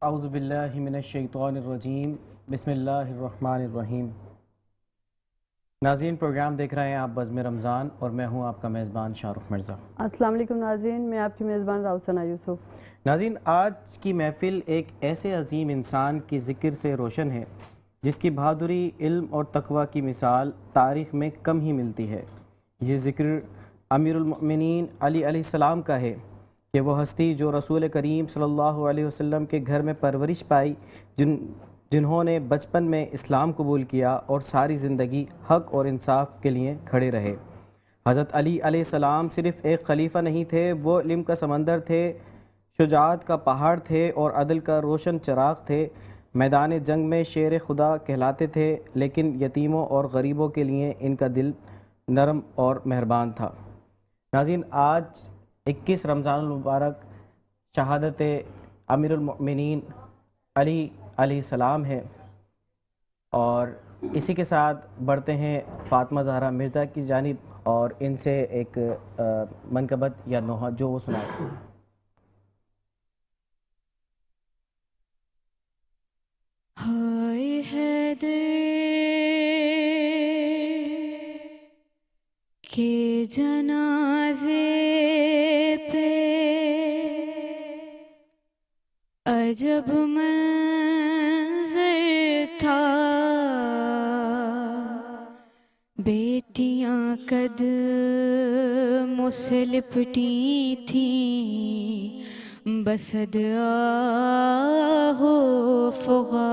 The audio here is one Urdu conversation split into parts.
اعوذ باللہ من الشیطان الرجیم بسم اللہ الرحمن الرحیم۔ ناظرین، پروگرام دیکھ رہے ہیں آپ بزم رمضان اور میں ہوں آپ کا میزبان شاہ رخ مرزا۔ السلام علیکم ناظرین، میں آپ کی میزبان راؤ ثنا یوسف۔ ناظرین، آج کی محفل ایک ایسے عظیم انسان کی ذکر سے روشن ہے جس کی بہادری، علم اور تقوی کی مثال تاریخ میں کم ہی ملتی ہے۔ یہ ذکر امیر المؤمنین علی علیہ السلام کا ہے کہ وہ ہستی جو رسول کریم صلی اللہ علیہ وسلم کے گھر میں پرورش پائی، جنہوں نے بچپن میں اسلام قبول کیا اور ساری زندگی حق اور انصاف کے لیے کھڑے رہے۔ حضرت علی علیہ السلام صرف ایک خلیفہ نہیں تھے، وہ علم کا سمندر تھے، شجاعت کا پہاڑ تھے اور عدل کا روشن چراغ تھے۔ میدان جنگ میں شیر خدا کہلاتے تھے، لیکن یتیموں اور غریبوں کے لیے ان کا دل نرم اور مہربان تھا۔ ناظرین، آج 21 رمضان المبارک شہادت امیر المؤمنین علی علیہ السلام ہے، اور اسی کے ساتھ بڑھتے ہیں فاطمہ زہرا مرزا کی جانب اور ان سے ایک منقبت یا نوحہ جو وہ سنائیں۔ ہائے حیدر کے جنازے پہ عجب منظر تھا، بیٹیاں قدموں سے لپٹی تھیں بسد آہ و فغان،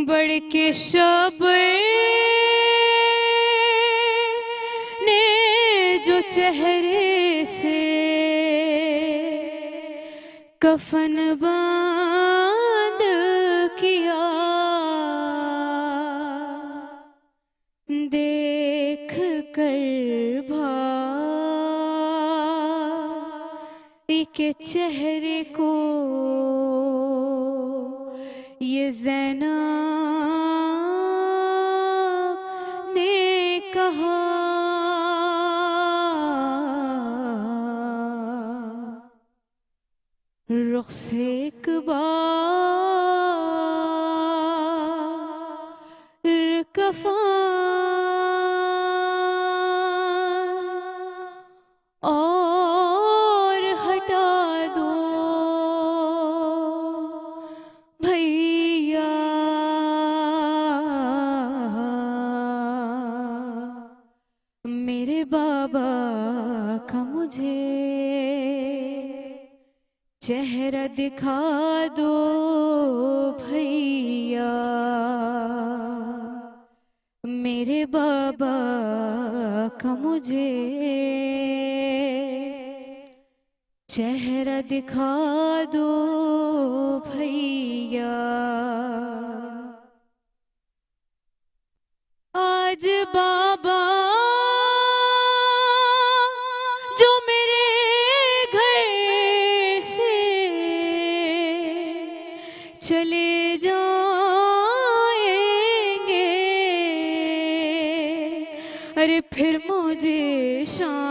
بڑھ کے شبر نے جو چہرے سے کفن بند کیا، دیکھ کر بھائی کے چہرے کو یہ زینب نے کہا، رخ سے ایک بار کفن اور ہٹا دو بھیا، میرے بابا کا مجھے چہرہ دکھا دو بھیا، میرے بابا کا مجھے چہرہ دکھا دو بھیا۔ آج بابا جو میرے گھر سے چلے جائیں گے، ارے پھر مجھے شام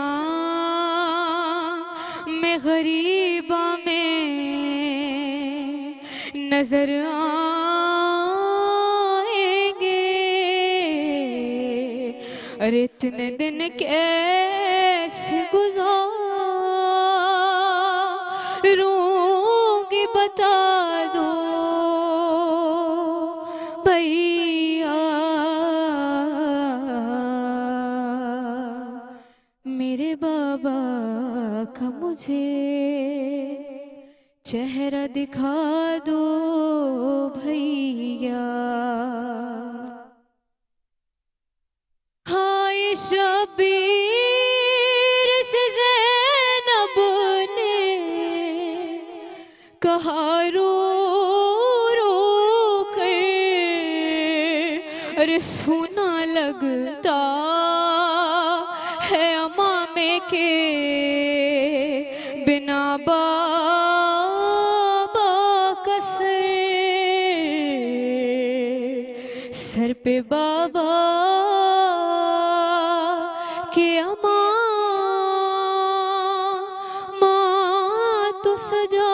میں غریبہ میں نظر آئیں گے، ارے اتنے دن کیسے گزاروں گی بتا دو بھیا، میرے بابا کا مجھے چہرہ دکھا دو بھیا۔ ہائے شبیر سے زینب نے کہا رو رو کر، ارے سونا لگتا ہے امامے کے بنا بابا کا سر پہ بابا کے امان ماں تو سجا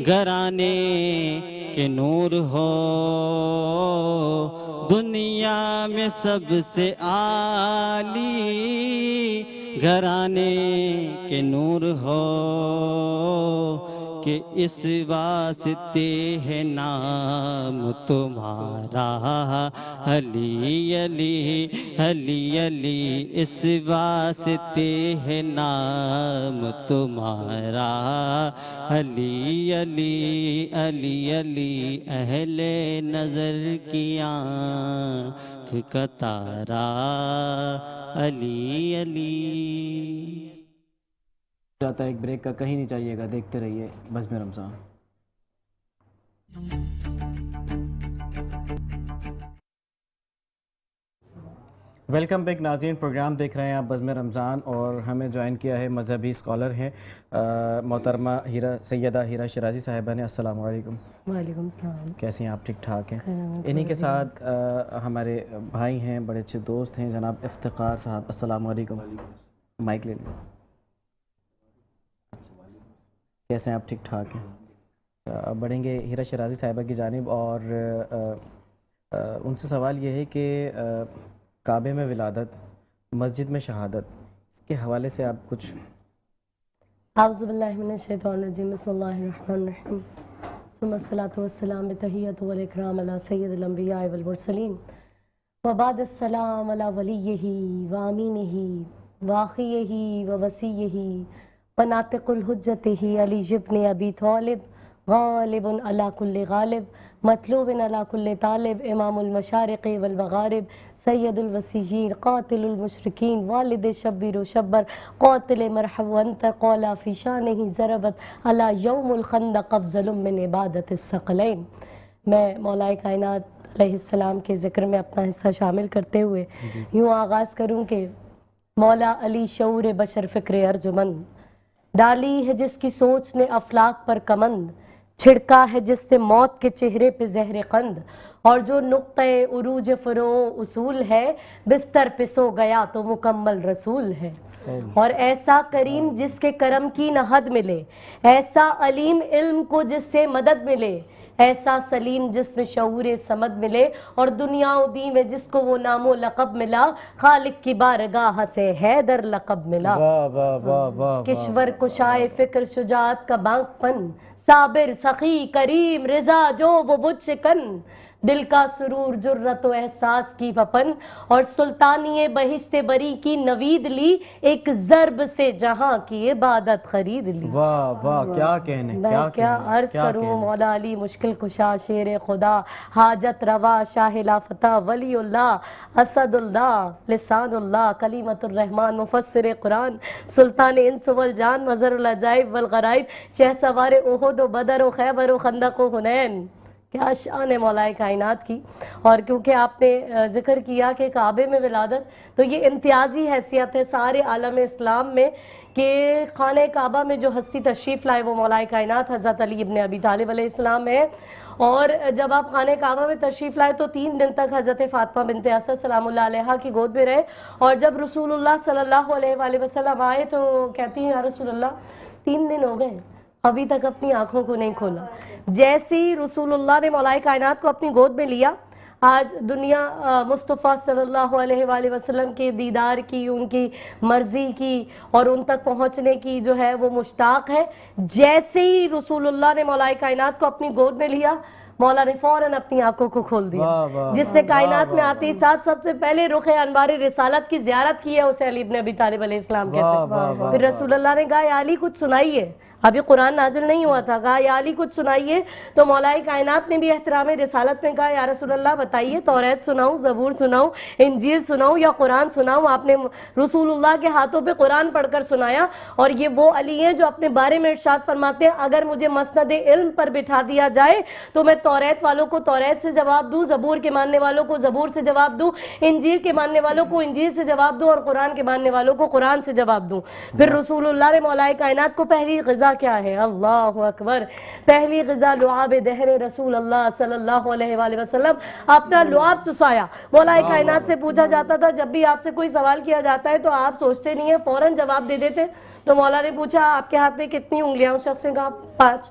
گھرانے کے نور ہو، دنیا میں سب سے عالی گھرانے کے نور ہو، کہ اس واسطے ہے نام تمہارا علی علی علی علی، اس واسطے ہے نام تمہارا علی علی علی علی، اہل نظر کی آنکھ کا تارا علی علی۔ جاتا ہے ایک بریک کا، کہیں نہیں چاہیے گا، دیکھتے رہیے بزم رمضان۔ ویلکم بیک ناظرین، پروگرام دیکھ رہے ہیں آپ بزم رمضان، اور ہمیں جوائن کیا ہے مذہبی اسکالر ہیں محترمہ سیدہ ہیرا شیرازی صاحبہ نے۔ السلام علیکم۔ وعلیکم السلام۔ کیسے ہیں آپ؟ ٹھیک ٹھاک ہیں؟ انہی کے ساتھ ہمارے بھائی ہیں، بڑے اچھے دوست ہیں، جناب افتخار صاحب۔ السلام علیکم۔ مائک لے لیں۔ کیسے ہیں آپ؟ ٹھیک ٹھاک ہیں؟ اب بڑھیں گے ہیرا شیرازی صاحبہ کی جانب، اور ان سے سوال یہ ہے کہ کعبے میں ولادت، مسجد میں شہادت، اس کے حوالے سے آپ کچھ۔ اعوذ باللہ من الشیطان الرجیم، بسم اللہ الرحمن الرحیم، ثم الصلاۃ والسلام بتحیۃ والاکرام علی سید الانبیاء والمرسلین، وبعد السلام علی ولیہ وامینہ واخیہ ووصیہ وناطق الحجتہ علی ابن ابی طالب، غالب علی کل غالب، مطلوب علی کل طالب، امام المشارق والمغارب، سید الوسیین، قاتل المشرکین، والد شبیر و شبر، قاتل مرحب وانت قولا فی شانہ ضربت علی یوم الخندق افضل من عبادت الثقلین۔ میں مولا کائنات علیہ السلام کے ذکر میں اپنا حصہ شامل کرتے ہوئے یوں آغاز کروں کہ مولا علی شعور بشر فکر ارجمند، ڈالی ہے جس کی سوچ نے افلاک پر کمند، چھڑکا ہے جس سے موت کے چہرے پہ زہر قند، اور جو نقطۂ عروج فرو اصول ہے، بستر پہ سو گیا تو مکمل رسول ہے۔ اور ایسا کریم جس کے کرم کی نہ حد ملے، ایسا علیم علم کو جس سے مدد ملے، ایسا سلیم جس میں شعور سمد ملے، اور دنیا و دین میں جس کو وہ نام و لقب ملا، خالق کی بارگاہ سے حیدر لقب ملا۔ کشور کشائے فکر شجاعت کا بانک پن، صابر سخی کریم رضا جو وہ بت شکن، دل کا سرور جرت و احساس کی وپن، اور سلطانی بہشت بری کی نوید لی، ایک ضرب سے جہاں کی عبادت خرید لی۔ واہ واہ، کیا کہنے، میں کیا عرض کروں، مولا علی مشکل کشا، شیر خدا، حاجت روا، شاہ لافتہ، ولی اللہ، اسد اللہ، لسان اللہ، کلیمت الرحمن، مفسر قرآن، سلطان انس والجان، مظہر العجائب والغرائب، شہ سوار احد و بدر و خیبر و خندق و حنین۔ کیا شان ہے مولا کائنات کی۔ اور کیونکہ آپ نے ذکر کیا کہ کعبے میں ولادت، تو یہ امتیازی حیثیت ہے سارے عالم اسلام میں کہ خانہ کعبہ میں جو ہستی تشریف لائے وہ مولا کائنات حضرت علی ابن ابی طالب علیہ السلام ہے۔ اور جب آپ خانہ کعبہ میں تشریف لائے تو 3 دن تک حضرت فاطمہ بنت اسد سلام اللہ علیہا کی گود میں رہے، اور جب رسول اللہ صلی اللہ علیہ وآلہ وسلم آئے تو کہتی ہیں یا رسول اللہ 3 دن ہو گئے ابھی تک اپنی آنکھوں کو نہیں کھولا۔ جیسے ہی رسول اللہ نے مولا کائنات کو اپنی گود میں لیا، آج دنیا مصطفیٰ صلی اللہ علیہ وآلہ وسلم کے دیدار کی، ان کی مرضی کی اور ان تک پہنچنے کی جو ہے وہ مشتاق ہے۔ جیسے ہی رسول اللہ نے مولا کائنات کو اپنی گود میں لیا، مولا نے فوراً اپنی آنکھوں کو کھول دیا۔ جس نے کائنات میں آتے ہی ساتھ سب سے پہلے رخ انوار رسالت کی زیارت کی ہے، اسے علی ابن ابی طالب علیہ السلام کہتے ہیں۔ پھر رسول اللہ نے کہا یا علی کچھ سنائیے، ابھی قرآن نازل نہیں ہوا تھا، کہا یا علی کچھ سنائیے، تو مولا کائنات نے بھی احترام رسالت میں کہا یا رسول اللہ بتائیے، توریت سناؤں، زبور سناؤں، انجیل سناؤں یا قرآن سناؤں؟ آپ نے رسول اللہ کے ہاتھوں پہ قرآن پڑھ کر سنایا۔ اور یہ وہ علی ہیں جو اپنے بارے میں ارشاد فرماتے ہیں اگر مجھے مسند علم پر بٹھا دیا جائے تو میں توریت والوں کو توریت سے جواب دوں، زبور کے ماننے والوں کو زبور سے جواب دوں، انجیل کے ماننے والوں کو انجیل سے جواب دوں، اور قرآن کے ماننے والوں کو قرآن سے جواب دوں۔ پھر رسول اللہ نے مولا کائنات کو پہلی غذا کیا ہے؟ اللہ اکبر، پہلی غذا لعاب دہر رسول اللہ صلی اللہ علیہ وآلہ وسلم، اپنا لعاب چسایا۔ مولا کائنات سے پوچھا جاتا تھا، جب بھی آپ سے کوئی سوال کیا جاتا ہے تو آپ سوچتے نہیں ہیں، فوراً جواب دے دیتے۔ تو مولا نے پوچھا آپ کے ہاتھ میں کتنی انگلیاں؟ اس شخص نے کہا 5।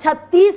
36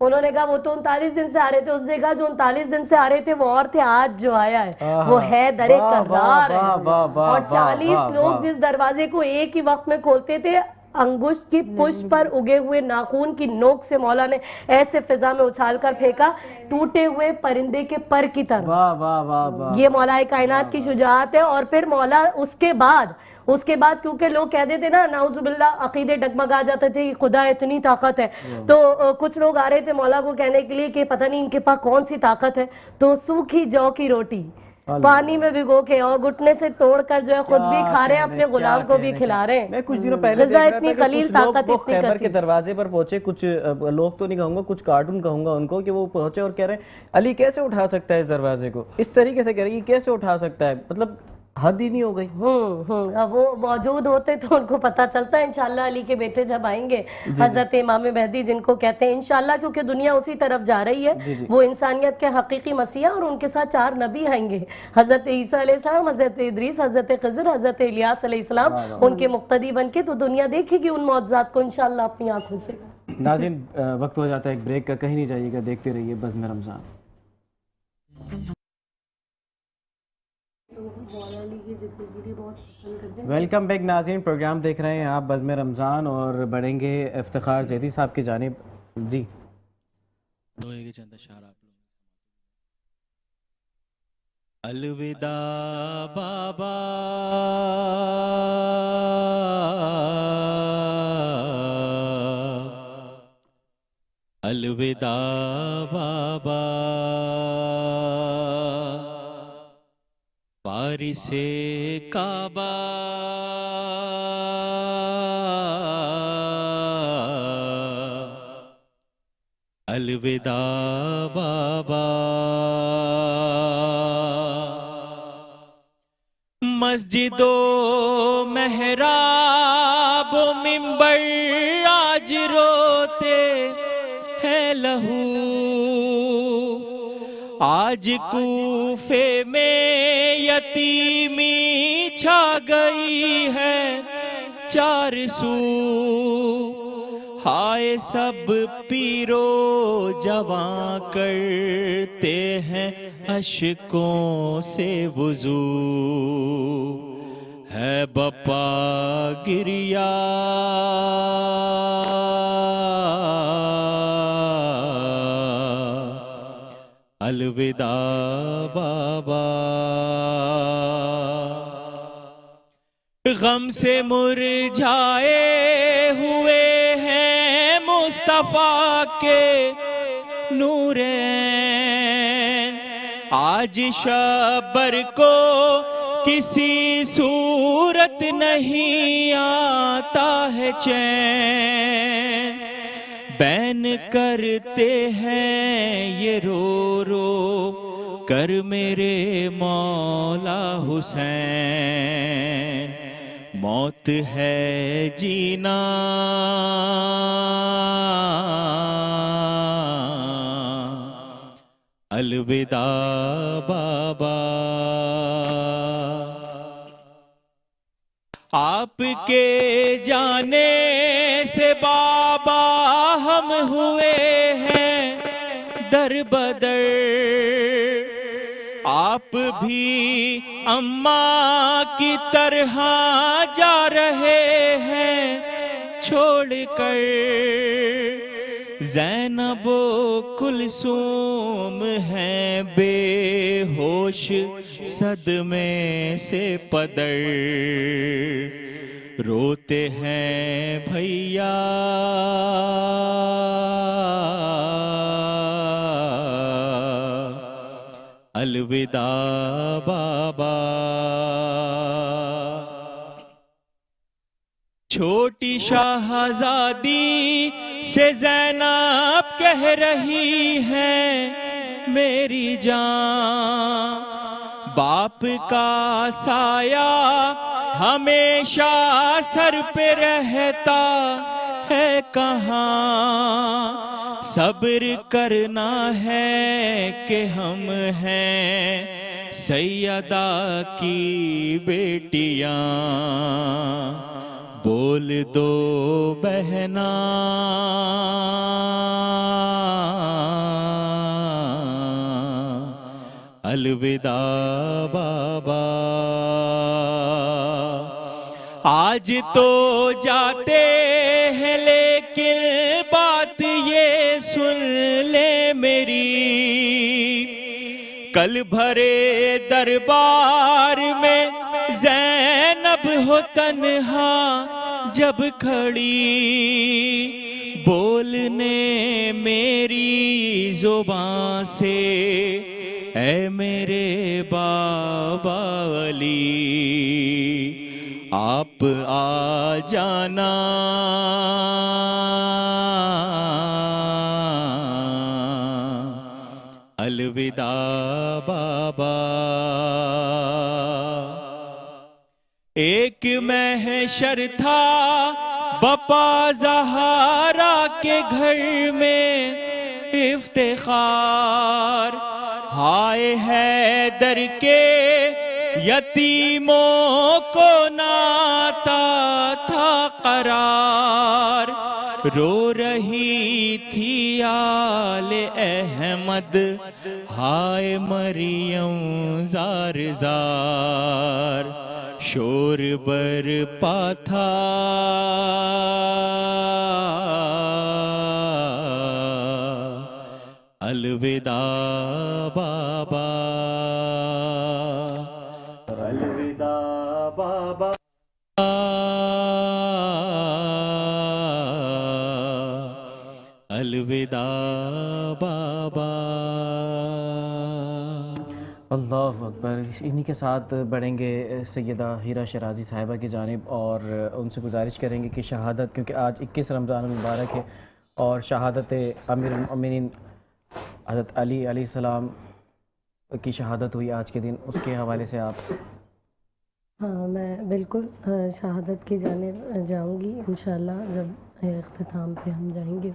انہوں نے کہا وہ تو 39 دن سے آ رہے تھے. اس نے کہا جو 39 دن سے آ رہے تھے وہ اور تھے, آج جو آیا ہے وہ ہے در کرار ہے. اور 40 لوگ جس دروازے کو ایک ہی وقت میں کھولتے تھے, انگشت کی پشت پر اگے ہوئے ناخون کی نوک سے مولا نے ایسے فضا میں اچھال کر پھینکا ٹوٹے ہوئے پرندے کے پر کی طرح. یہ مولا کائنات کی شجاعت ہے. اور پھر مولا اس کے بعد کیونکہ لوگ کہتے تھے نا, نعوذ باللہ, عقیدے ڈگمگا جاتے تھے کہ خدا اتنی طاقت ہے, تو کچھ لوگ آ رہے تھے مولا کو کہنے کے لیے کہ پتہ نہیں ان کے پاس کون سی طاقت ہے. تو سوکھی جو کی روٹی پانی میں بھگو کے اور گھٹنے سے توڑ کر جو ہے خود بھی کھا رہے ہیں, اپنے غلام کو بھی کھلا رہے ہیں. میں کچھ دنوں پہلے دیکھ رہا تھا کہ کچھ لوگ وہ خیبر کے دروازے پر پہنچے, کچھ لوگ تو نہیں کہوں گا, کچھ کارٹون کہوں گا ان کو, کہ وہ پہنچے اور کہہ رہے ہیں علی کیسے اٹھا سکتا ہے اس دروازے کو, اس طریقے سے کہہ رہے ہیں یہ کیسے اٹھا سکتا ہے. مطلب حد ہی نہیں ہو گئی. اب وہ موجود ہوتے تو ان کو پتہ چلتا ہے. انشاءاللہ علی کے بیٹے جب آئیں گے, حضرت امام مہدی جن کو کہتے ہیں انشاءاللہ, کیونکہ دنیا اسی طرف جا رہی ہے, وہ انسانیت کے حقیقی مسیح, اور ان کے ساتھ 4 نبی آئیں گے, حضرت عیسیٰ علیہ السلام, حضرت ادریس, حضرت خضر, حضرت الیاس علیہ السلام, ان کے مقتدی بن کے. تو دنیا دیکھے گی ان معجزات کو انشاءاللہ اپنی آنکھوں سے. ناظرین وقت ہو جاتا ہے ایک بریک کا, کہیں نہیں جائیے گا, دیکھتے رہیے بزم رمضان. ویلکم بیک ناظرین, پروگرام دیکھ رہے ہیں آپ بزم رمضان, اور بڑھیں گے افتخار زیدی صاحب کی جانب. جی دوئے کے چند اشعار آپ لوگ. الوداع بابا الوداع بابا وارث کعبہ الوداع بابا مسجد و محراب و منبر آج روتے ہیں لہو آج کوفے میں یتیمی چھا گئی ہے چار سو ہائے سب پیرو جوان کرتے ہیں اشکوں سے وضو ہے بپا گریا الوداع بابا غم سے مرجھائے ہوئے ہیں مصطفیٰ کے نورین آج شبر کو کسی صورت نہیں آتا ہے چین بین کرتے ہیں یہ رو رو کر میرے مولا حسین موت ہے جینا الوداع بابا آپ کے جانے سے بابا ہم ہوئے ہیں در بدر آپ بھی اماں کی طرح جا رہے ہیں چھوڑ کر زینب و کلثوم ہیں بے ہوش صدمے سے پدر روتے ہیں بھیا الوداع بابا چھوٹی شاہزادی سے زینب کہہ رہی ہے میری جان باپ کا سایہ ہمیشہ سر پہ رہتا ہے کہاں صبر کرنا ہے کہ ہم ہیں سیدہ کی بیٹیاں بول دو بہنا الوداع بابا، آج تو جاتے ہیں لیکن بات یہ سن لے میری، کل بھرے دربار میں زینب ہو تنہا جب کھڑی، بولنے میری زبان سے اے میرے بابا علی، آپ آ جانا الوداع بابا۔ ایک محشر تھا بپا زہرا کے گھر میں افتخار، ہائے حیدر کے یتیموں کو ناتا تھا قرار، رو رہی تھی آل احمد ہائے مریم زار زار، شور برپا تھا الوداع بابا، الوداع بابا، الوداع بابا۔ اللہ اکبر۔ انہی کے ساتھ بڑھیں گے سیدہ ہیرا شیرازی صاحبہ کی جانب اور ان سے گزارش کریں گے کہ شہادت، کیونکہ آج 21 رمضان المبارک ہے اور شہادت امیر المؤمنین حضرت علی علیہ السلام کی شہادت ہوئی آج کے دن، اس کے حوالے سے آپ۔ ہاں میں بالکل شہادت کی جانب جاؤں گی انشاءاللہ جب اختتام پہ ہم جائیں گے۔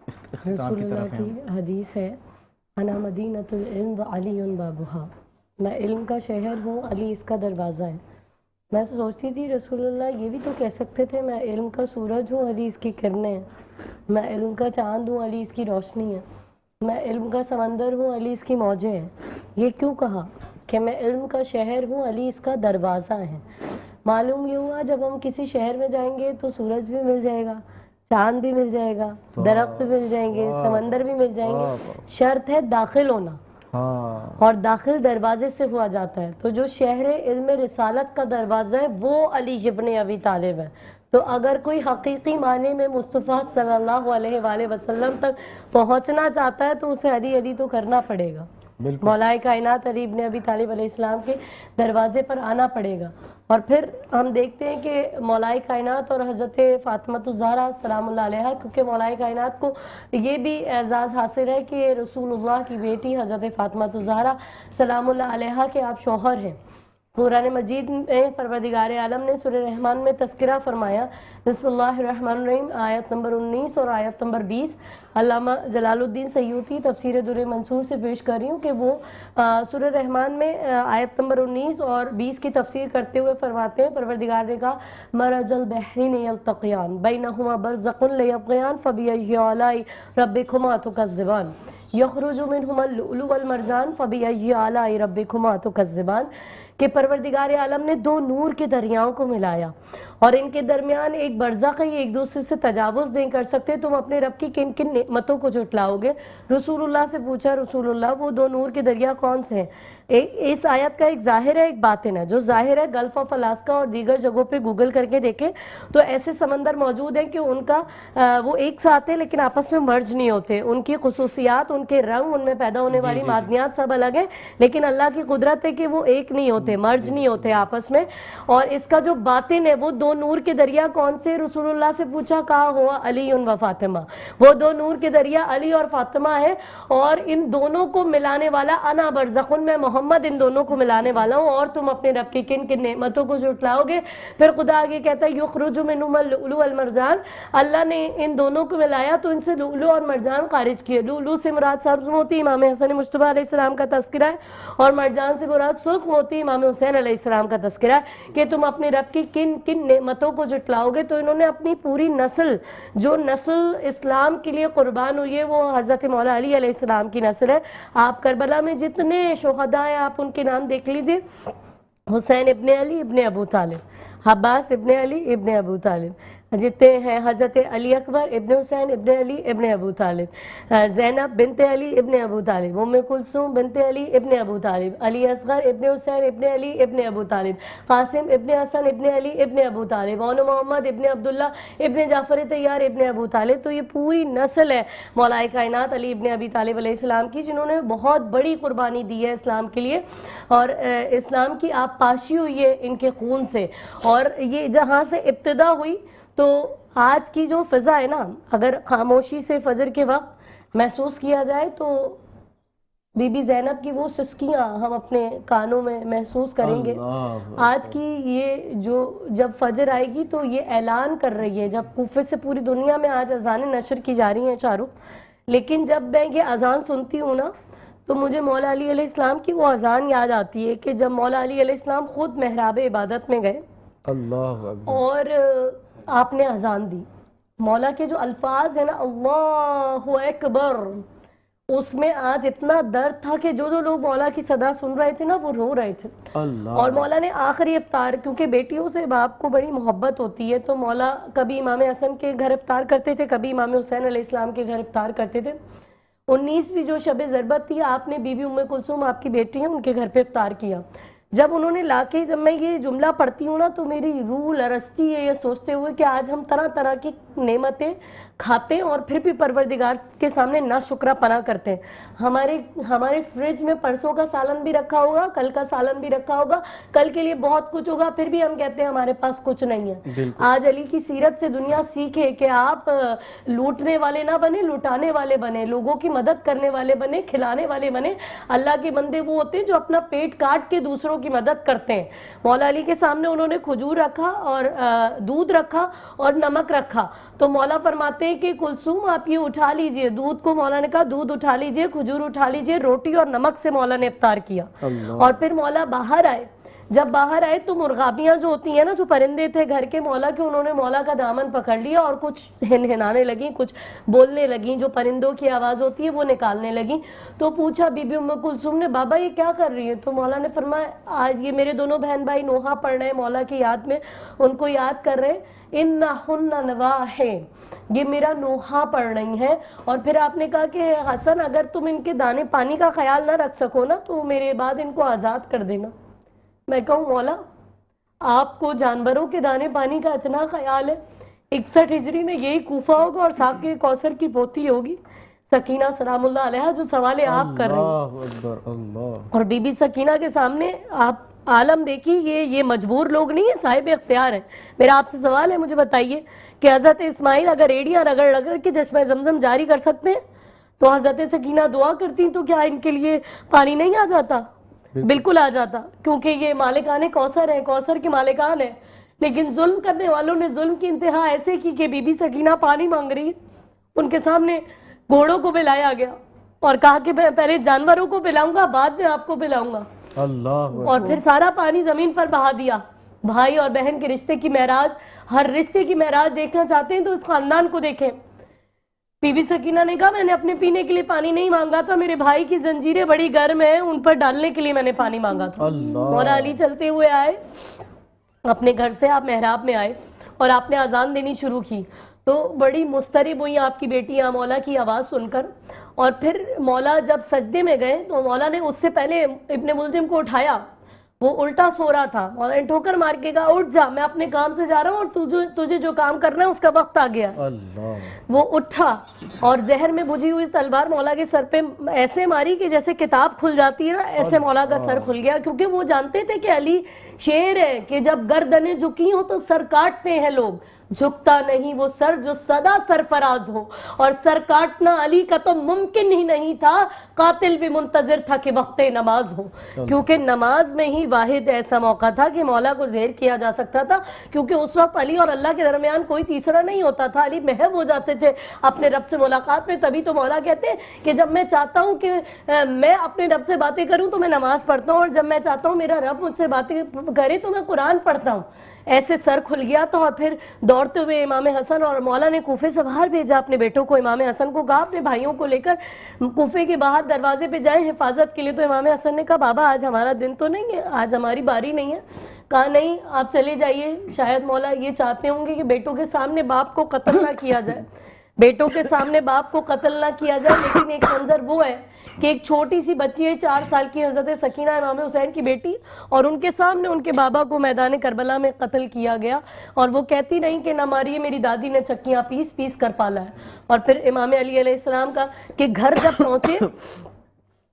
اختتام رسول کی طرف اللہ کی حدیث ہے انا مدینۃ العلم وعلی بابھا، میں علم کا شہر ہوں، علی اس کا دروازہ ہے۔ میں سوچتی تھی رسول اللہ یہ بھی تو کہہ سکتے تھے میں علم کا سورج ہوں، علی اس کی کرنیں ہیں، میں علم کا چاند ہوں، علی اس کی روشنی ہے، میں علم کا سمندر ہوں، علی اس کی موجیں ہیں۔ یہ کیوں کہا کہ میں علم کا شہر ہوں، علی اس کا دروازہ ہے؟ معلوم یہ ہوا جب ہم کسی شہر میں جائیں گے تو سورج بھی مل جائے گا، چاند بھی مل جائے گا، درخت بھی مل جائیں گے، سمندر بھی مل جائیں گے، شرط ہے داخل ہونا، اور داخل دروازے سے ہوا جاتا ہے۔ تو جو شہر علم رسالت کا دروازہ ہے وہ علی ابن ابی طالب ہے۔ تو اگر کوئی حقیقی معنی میں مصطفیٰ صلی اللہ علیہ وآلہ وسلم تک پہنچنا چاہتا ہے تو اسے علی علی تو کرنا پڑے گا، مولا کائنات علی ابن ابی طالب علیہ السلام کے دروازے پر آنا پڑے گا۔ اور پھر ہم دیکھتے ہیں کہ مولا کائنات اور حضرت فاطمہ الزہرا سلام اللہ علیہا، کیونکہ مولا کائنات کو یہ بھی اعزاز حاصل ہے کہ رسول اللہ کی بیٹی حضرت فاطمہ الزہرا سلام اللہ علیہا کے آپ شوہر ہیں۔ قرآن مجید میں پروردگار عالم نے سورہ رحمان میں تذکرہ فرمایا، بسم اللہ الرحمن الرحیم، آیت نمبر 19 اور آیت نمبر 20۔ علامہ جلال الدین سیوطی تفسیر در منصور سے پیش کر رہی ہوں کہ وہ سورہ رحمان میں آیت نمبر 19 اور 20 کی تفسیر کرتے ہوئے فرماتے ہیں پروردگار نے کہا مرج البحرین یلتقیان بینہما برزخ لیبغیان فبأی آلاء ربکما تکذبان یخرج منہما اللؤلؤ والمرجان فبأی آلاء ربکما تکذبان، کہ پروردگار عالم نے دو نور کے دریاؤں کو ملایا اور ان کے درمیان ایک برزخ ہے، یہ ایک دوسرے سے تجاوز نہیں کر سکتے، تم اپنے رب کی کن کن نعمتوں کو جھٹلاؤ گے؟ رسول اللہ سے پوچھا رسول اللہ وہ دو نور کے دریا کون سے ہیں؟ اس آیت کا ایک ظاہر ہے ایک باطن ہے۔ جو ظاہر ہے گلف آف الاسکا اور دیگر جگہوں پہ گوگل کر کے دیکھیں تو ایسے سمندر موجود ہیں کہ ان کا وہ ایک ساتھ ہیں لیکن آپس میں مرج نہیں ہوتے، ان کی خصوصیات، ان کے رنگ، ان میں پیدا ہونے والی معدنیات سب الگ ہیں، لیکن اللہ کی قدرت ہے کہ وہ ایک نہیں ہوتے، مرج نہیں ہوتے آپس میں۔ اور اس کا جو باطن ہے وہ دو نور کے دریا کون سے؟ رسول اللہ سے پوچھا، کہا ہوا علی و فاطمہ، وہ دو نور کے دریا علی اور فاطمہ ہے، اور ان دونوں کو ملانے والا انا برزخ، میں محمد محمد ان دونوں کو ملانے والا ہوں اور تم اپنے رب کی کن کن نعمتوں کو جھٹلاؤ گے. پھر خدا آگے کہتا ہے یخرج منہما اللؤلؤ والمرجان, اللہ نے ان دونوں کو ملایا تو ان سے لؤلؤ اور مرجان خارج کیے. لؤلؤ سے مراد سبز موتی امام حسن مجتبیٰ علیہ السلام کا تذکرہ ہے, اور مرجان سے مراد سرخ موتی امام حسین علیہ السلام کا تذکرہ ہے کہ تم اپنے رب کی کن کن نعمتوں کو جھٹلاؤ گے. تو انہوں نے اپنی پوری نسل, جو نسل اسلام کے لیے قربان ہوئی ہے, وہ حضرت مولا علی علیہ السلام کی نسل ہے. آپ کربلا میں جتنے شہداء ہیں آپ ان کے نام دیکھ لیجئے. حسین ابن علی ابن ابو طالب, عباس ابن علی ابن ابو طالب, جتنے ہیں حضرت علی اکبر ابن حسین ابن علی ابن ابو طالب, زینب بنت علی ابن ابو طالب, ام کلثوم بنت علی ابن ابو طالب, علی اصغر ابن حسین ابن علی ابن ابو طالب, قاسم ابن حسن ابن علی ابن ابو طالب, اور محمد ابن عبداللہ ابن جعفر طیار ابن ابو طالب. تو یہ پوری نسل ہے مولا کائنات علی ابن ابی طالب علیہ السلام کی, جنہوں نے بہت بڑی قربانی دی ہے اسلام کے لیے, اور اسلام کی آپ پاشی ہوئی ہے ان کے خون سے. اور یہ جہاں سے ابتدا ہوئی, تو آج کی جو فضا ہے نا, اگر خاموشی سے فجر کے وقت محسوس کیا جائے تو بی بی زینب کی وہ سسکیاں ہم اپنے کانوں میں محسوس کریں گے. آج کی یہ جو جب فجر آئے گی تو یہ اعلان کر رہی ہے, جب کوفے سے پوری دنیا میں آج اذانیں نشر کی جا رہی ہیں چاروں, لیکن جب میں یہ اذان سنتی ہوں نا تو مجھے مولا علی علیہ السلام کی وہ اذان یاد آتی ہے کہ جب مولا علی علیہ السلام خود محراب عبادت میں گئے اور آپ نے اذان دی. مولا کے جو الفاظ ہیں نا اللہ اکبر, اس میں آج اتنا درد تھا کہ جو لوگ مولا کی صدا سن رہے تھے نا وہ رو رہے تھے. اور مولا نے آخری افطار, کیونکہ بیٹیوں سے باپ کو بڑی محبت ہوتی ہے, تو مولا کبھی امام حسن کے گھر افطار کرتے تھے, کبھی امام حسین علیہ السلام کے گھر افطار کرتے تھے. 19ویں جو شب ضربت تھی, آپ نے بی بی ام کلثوم آپ کی بیٹی ہیں ان کے گھر پہ افطار کیا. جب انہوں نے لا کے, جب میں یہ جملہ پڑھتی ہوں نا تو میری روح لرزتی ہے یہ سوچتے ہوئے کہ آج ہم طرح طرح کی نعمتیں کھاتے ہیں اور پھر بھی پروردگار کے سامنے نا شکرہ پناہ کرتے ہیں. ہمارے فریج میں پرسوں کا سالن بھی رکھا ہوگا, کل کا سالن بھی رکھا ہوگا, کل کے لیے بہت کچھ ہوگا, پھر بھی ہم کہتے ہیں ہمارے پاس کچھ نہیں ہے. آج علی کی سیرت سے دنیا سیکھے کہ آپ لوٹنے والے نہ بنے, لٹانے والے بنے, لوگوں کی مدد کرنے والے بنے, کھلانے والے بنے. اللہ کے بندے وہ ہوتے ہیں جو اپنا پیٹ کاٹ کے دوسروں کی مدد کرتے ہیں. مولا علی کے سامنے انہوں نے کھجور رکھا اور دودھ رکھا اور نمک رکھا, تو مولا فرماتے ہیں کہ کلثوم آپ یہ اٹھا لیجئے. دودھ کو مولا نے کہا دودھ اٹھا لیجئے, کھجور اٹھا لیجئے, روٹی اور نمک سے مولا نے افطار کیا. اور پھر مولا باہر آئے. جب باہر آئے تو مرغابیاں جو ہوتی ہیں نا, جو پرندے تھے گھر کے مولا کے, انہوں نے مولا کا دامن پکڑ لیا اور کچھ ہنہنانے لگیں, کچھ بولنے لگیں, جو پرندوں کی آواز ہوتی ہے وہ نکالنے لگیں. تو پوچھا بی بی ام کلثوم نے, بابا یہ کیا کر رہی ہے؟ تو مولا نے فرمایا آج یہ میرے دونوں بہن بھائی نوحہ پڑھ رہے ہیں مولا کی یاد میں, ان کو یاد کر رہے ہیں. انہن نواح, یہ میرا نوحہ پڑھ رہی ہیں. اور پھر آپ نے کہا کہ حسن اگر تم ان کے دانے پانی کا خیال نہ رکھ سکو نا تو میرے بعد ان کو آزاد کر دینا. میں کہوں مولا آپ کو جانوروں کے دانے پانی کا اتنا خیال ہے. 61 ہجری میں یہی کوفہ ہوگا اور ساق کوثر کی پوتی ہوگی سکینہ سلام اللہ علیہا جو سوال آپ کر رہی ہیں. اور بی بی سکینہ کے سامنے آپ عالم دیکھیے, یہ مجبور لوگ نہیں ہیں, صاحب اختیار ہیں. میرا آپ سے سوال ہے, مجھے بتائیے کہ حضرت اسماعیل اگر ایڑیاں رگڑ رگڑ کے چشمہ زمزم جاری کر سکتے ہیں تو حضرت سکینہ دعا کرتی تو کیا ان کے لیے پانی نہیں آ جاتا؟ بالکل آ جاتا, کیونکہ یہ مالکان کوثر ہیں, کوثر کے مالکان ہیں. لیکن ظلم کرنے والوں نے ظلم کی انتہا ایسے کی کہ بی بی سکینہ پانی مانگ رہی ہے, ان کے سامنے گھوڑوں کو پلایا گیا اور کہا کہ میں پہلے جانوروں کو پلاؤں گا بعد میں آپ کو پلاؤں گا. اور پھر سارا پانی زمین پر بہا دیا. بھائی اور بہن کے رشتے کی معراج, ہر رشتے کی معراج دیکھنا چاہتے ہیں تو اس خاندان کو دیکھیں. بی بی سکینہ نے کہا میں نے اپنے پینے کے لیے پانی نہیں مانگا تھا, میرے بھائی کی زنجیریں بڑی گرم ہیں, ان پر ڈالنے کے لیے میں نے پانی مانگا تھا. مولا علی چلتے ہوئے آئے اپنے گھر سے, آپ محراب میں آئے اور آپ نے اذان دینی شروع کی. تو بڑی مضطرب ہوئی آپ کی بیٹیاں مولا کی آواز سن کر. اور پھر مولا جب سجدے میں گئے تو مولا نے اس سے پہلے ابن ملجم کو اٹھایا, وہ الٹا سو رہا تھا. مولا نے ٹھوکر مار کے کہا اٹھ جا, میں اپنے کام سے جا رہا ہوں اور تجھے جو کام کرنا ہے اس کا وقت آ گیا. وہ اٹھا اور زہر میں بجھی ہوئی تلوار مولا کے سر پہ ایسے ماری کہ جیسے کتاب کھل جاتی ہے نا, ایسے مولا کا سر کھل گیا. کیونکہ وہ جانتے تھے کہ علی شعر ہے کہ جب گردنیں جھکی ہوں تو سر کاٹتے ہیں لوگ، جھکتا نہیں وہ سر جو سدا سرفراز ہو، اور سر کاٹنا علی کا تو ممکن ہی نہیں تھا، قاتل بھی منتظر تھا کہ وقت نماز ہو، کیونکہ نماز میں ہی واحد ایسا موقع تھا کہ مولا کو زیر کیا جا سکتا تھا، کیونکہ اس وقت علی اور اللہ کے درمیان کوئی تیسرا نہیں ہوتا تھا، علی محو ہو جاتے تھے اپنے رب سے ملاقات میں۔ تبھی تو مولا کہتے ہیں کہ جب میں چاہتا ہوں کہ میں اپنے رب سے باتیں کروں تو میں نماز پڑھتا ہوں، اور جب میں چاہتا ہوں میرا رب مجھ سے باتیں کرے تو میں قرآن پڑھتا ہوں۔ ایسے سر کھل گیا تو، اور پھر دوڑتے ہوئے امام حسن، اور مولا نے کوفے سے باہر بھیجا اپنے بیٹوں کو، امام حسن کو کہا اپنے بھائیوں کو لے کر کوفے کے باہر دروازے پہ جائیں حفاظت کے لیے۔ تو امام حسن نے کہا بابا آج ہمارا دن تو نہیں ہے، آج ہماری باری نہیں ہے۔ کہا نہیں آپ چلے جائیے، شاید مولا یہ چاہتے ہوں گے کہ بیٹوں کے سامنے باپ کو قتل نہ کیا جائے، بیٹوں کے سامنے باپ کو قتل نہ کیا جائے۔ لیکن ایک منظر وہ ہے کہ ایک چھوٹی سی بچی ہے 4 سال کی، حضرت سکینہ امام حسین کی بیٹی، اور ان کے سامنے ان کے بابا کو میدان کربلا میں قتل کیا گیا، اور وہ کہتی نہیں کہ نہ ماریے، میری دادی نے چکیاں پیس پیس کر پالا ہے۔ اور پھر امام علی علیہ السلام کا کہ گھر جب پہنچے،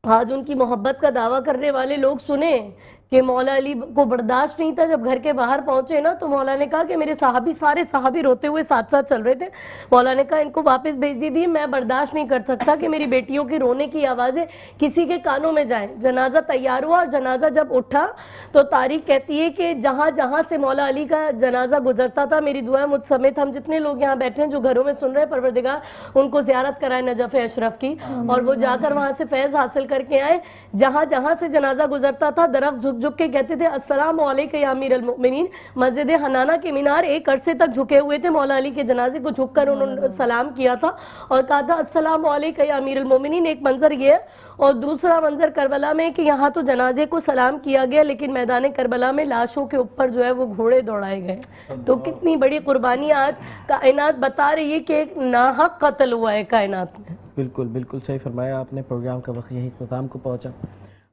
آج ان کی محبت کا دعویٰ کرنے والے لوگ سنیں کہ مولا علی کو برداشت نہیں تھا، جب گھر کے باہر پہنچے نا تو مولا نے کہا کہ میرے صحابی، سارے صحابی روتے ہوئے ساتھ ساتھ چل رہے تھے، مولا نے کہا ان کو واپس بھیج دیجیے، میں برداشت نہیں کر سکتا کہ میری بیٹیوں کے رونے کی آوازیں کسی کے کانوں میں جائیں۔ جنازہ تیار ہوا، اور جنازہ جب اٹھا تو تاریخ کہتی ہے کہ جہاں جہاں سے مولا علی کا جنازہ گزرتا تھا، میری دعا مجھ سمیت ہم جتنے لوگ یہاں بیٹھے ہیں جو گھروں میں سن رہے ہیں، پروردگار ان کو زیارت کرائے نجف اشرف کی، اور وہ جا کر وہاں سے فیض حاصل کر کے آئے۔ جہاں جہاں سے جنازہ گزرتا تھا درخت جھک جھک کے کہتے تھے السلام علیکہ یا امیر المؤمنین۔ مسجد حنانہ کے مینار ایک عرصے تک جھکے ہوئے تھے، مولا علی کے جنازے کو جھک کر انہوں نے سلام کیا تھا اور کہا تھا السلام علیکہ یا امیر المؤمنین۔ ایک منظر یہ ہے، اور دوسرا منظر کربلا میں کہ یہاں تو جنازے کو سلام کیا گیا، لیکن میدان کربلا میں لاشوں کے اوپر جو ہے وہ گھوڑے دوڑائے گئے۔ تو کتنی بڑی قربانی آج کائنات بتا رہی ہے کہ ایک ناحق قتل ہوا ہے کائنات میں۔ بالکل بالکل صحیح فرمایا آپ نے۔ پروگرام کا وقت یہی اختتام کو پہنچا،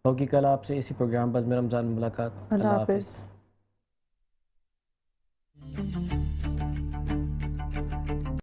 ہوگی کل آپ سے اسی پروگرام بزم رمضان میں ملاقات۔ اللہ حافظ۔